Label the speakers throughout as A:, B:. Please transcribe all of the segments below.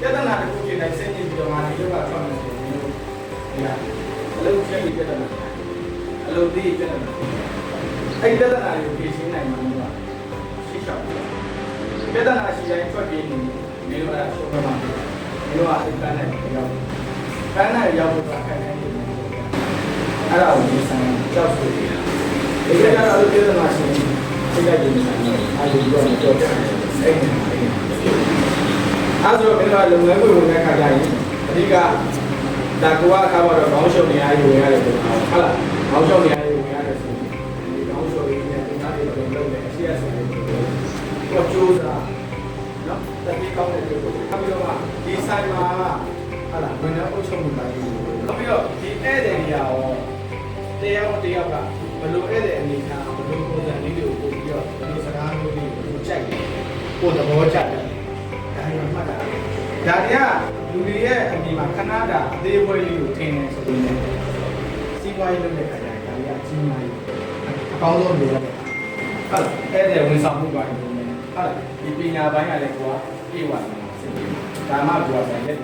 A: ပြဿနာတစ်ခုဖြစ်တိုင်းစဉ်းကျင်ပြီးတော့ငါဒီလောကထွက်မယ်ဆိုရင်မျိုးဒီကအလုပ်ဖြစ်ပြီးပြဿနာအလုပ်သိပြဿနာအဲ့ပြဿနာကိုဖြေရှင်းနိုင်မှာမဟုတ်ရှိရှောက်ပြဿနာရှိတိုင်းထွက်ပြေးနေမျိုးအဲ့ဒါရှုံးမှာမျိုးကအစ်ကန်းနဲ့ရောက်ကန်းနဲ့ရောက်တော့ခိုင်နေတယ်အဲ့ဒါကိုဒီဆိုင်ကြောက်ဆိုနေတာဒီကနေ့တော့ပြဿနာရှိစိတ်ကြိုက်နေတယ်အားလုံးတော့ကြောက်တယ်စိတ်နေတယ်အဲ့ဆိုတော့ကျွန်တော်လုပ်ငန်းကိုဝင်တဲ့ခါကျရင်အဓိကဒါကိုကအခါမှာတော့ခေါင်းရှုပ်နေရည်ဝင်ရတယ်ပေါ့ဟုတ်လားခေါင်းရှုပ်နေရည်ဝင်ရတယ်ဆိုရင်ဒီခေါင်းရှုပ်ရည်နဲ့ဒီနားလေးတွေလုပ်တယ်အရှိရဆိုရင်တော့ကြိုးစားနော်တတိကောင်းတဲ့ပြုလုပ်ပြီးတော့ဒီဆိုင်မှာဟုတ်လားဝင်တဲ့အုပ်ချုပ်မှုပိုင်းကိုနောက်ပြီးတော့ဒီဧည့်သည်တွေရောတယောက်ကဘယ်လိုဧည့်သည်အနေထားဘယ်လိုပုံစံလေးတွေကိုပို့ပြီးတော့ဘယ်လိုစကားမျိုးလေးကိုကြိုက်တယ်ကိုယ်သဘောကျတယ်ဒါမှမှတ်တာဒါတွေကလူတွေရဲ့အမြင်မှာခဏတာအသေးအဖွဲလေးကိုထင်နေဆိုရင်စီးပွားရေးလုပ်တဲ့ခါကျရင်ဒါတွေကအကြီးမားကြီးအကောင်းဆုံးလုပ်ရတယ်ဟုတ်လားအဲ့ဒါဝန်ဆောင်မှုပိုင်းကိုဟုတ်လားဒီပညာပိုင်းကလည်းကိုကပြေဝနေတာစင်ပြေဒါမှကိုကဆိုင်ရက်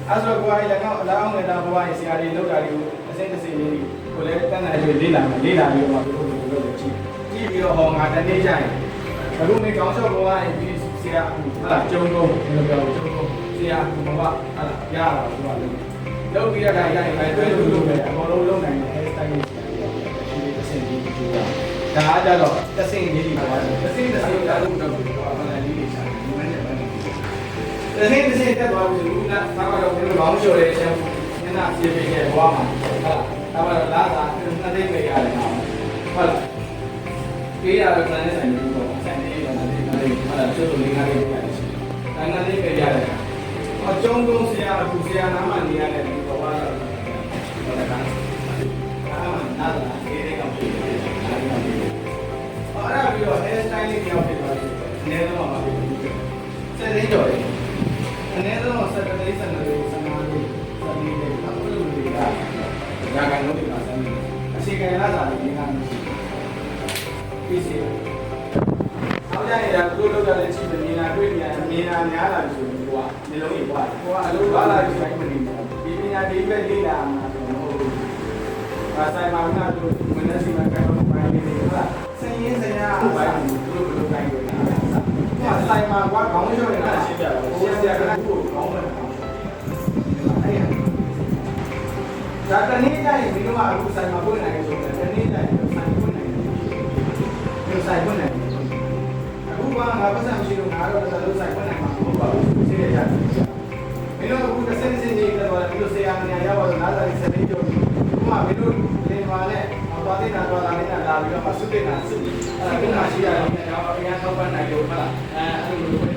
A: အဲ့ဆိုကိုကလည်းကောက်အလားအောင်နေတာဘဝရဲ့ဆရာတွေလုပ်တာတွေကိုအစိမ့်တစ်စိမ့်လေးကိုလည်းတန်းတန်းရွေးလေ့လာပြီးတော့မှတို့လုပ်လို့ကြည့်ပြီးတော့ဟောငါတနေ့ကျရင်အခုနေကောင်းချော့ဘဝရဲ့ဒီဆရာဟုတ်လားကျုံတော့ဘယ်လိုပြောကျုံတော့ဆရာကဘဝဟုတ်လားရတာဆိုတော့လုပ်ပြီးတော့ဒါရိုက်ပဲတွေ့လို့လုပ်မယ်အကုန်လုံးလုပ်နိုင်တယ်အဲစတိုင်းကိုဒီတစ်ဆင့်ကြီးကြည့်တာဒါအားကြတော့တစ်ဆင့်ကြီးပါပါတယ်တစ်ဆင့်ဒါလို့လုပ်တော့ဘာလဲလေးတွေရှာတယ်ဒီမနေ့ပဲတစ်ဆင့်တက်သွားပြီလို့နားကတော့ဘယ်လိုလောင်းလျှော်တဲ့အချိန်ညနာပြေးပြေးရဲ့ဘဝမှာဟုတ်လားဒါမှတော့လာတာနှစ်သိမ့်ပဲရတယ်နော်ဟုတ်လားပြေးရတော့လည်းဆိုင်နေတော့ဆိုင်နေတော့လည်းဟုတ်လားကျိုးလိုလေးကားလေးရတယ်ရှိတယ်။ဒါနဲ့လေးပဲရတယ်။အကျုံးတုံးဆရာကဆရာနာမနေရတယ်ဒီဘဝရောက်တယ်။ဟုတ်လား။အားမနာတာလေးလေးကောင်းပြီ။အားရပြီ။အားရပြီးတော့ hair style လေးကြောက်ဖြစ်သွားတယ်။အနည်းဆုံးပါပဲ။ဆက်ရင်းကြော်တယ်။အနည်းဆုံးဆက်တဲ့စံလေးစံနာလေးစံလေးလေးအခုလိုတွေကရာဂိုင်လုံးတွေကစံလေးအခြေခံလာတာလေးကမရှိဘူး။ပြီးစီနောက်ကြရင်ဒါတို့လောက်ကြတဲ့ချိန်မြင်လာတွေ့နေရမြင်လာများလာဆိုရင်ကိုကနေလုံးကြီးပွားတယ်ကိုကအလုပ်ပါလာပြီးတိုင်းမနေဘူးဒီပညာဒီပဲလေးလာမှာဆိုတော့မဟုတ်ဘူးဒါဆိုင်မှာကတို့မနက်စီမှာကတော့ပိုင်းနေတယ်ဟုတ်လားစင်ရင်းစရာအပိုင်းကိုတို့ဘယ်လိုတိုင်းလို့လဲဆိုင်မှာကခေါင်းလျှော့နေတာရှင်းပြပါဦးဆရာကကိုခေါင်းမခေါင်းလျှော့အဲ့ဒါတနေ့တိုင်းဒီလိုမှအခုဆိုင်မှာပွင့်နိုင်တယ်ဆိုတော့တနေ့တိုင်းဆိုင်ပွင့်နိုင်တယ်ဒီဆိုင်ပွင့်နိုင်တယ်အခုကငါပတ်စံရှိလို့ငါတော့တလုံးဆိုင်ပွင့်နိုင်မှာမဟုတ်ပါဘူးသိရကြတယ်မင်းတို့အခုတစ်စင်းစင်းကြီးကတော့ဒီလိုဆရာနေရာရောက်တော့နားဆိုင်စနေကြုံဒီမှာမင်းတို့လင်ပါနဲ့သွားတဲ့နာသွားလာနေတာလာပြီးတော့မှစုတဲ့နာစုအဲ့ဒါကရှိရတယ်တော့အရင်ထောက်ပံ့နိုင်လို့ဟုတ်လားအဲ့လို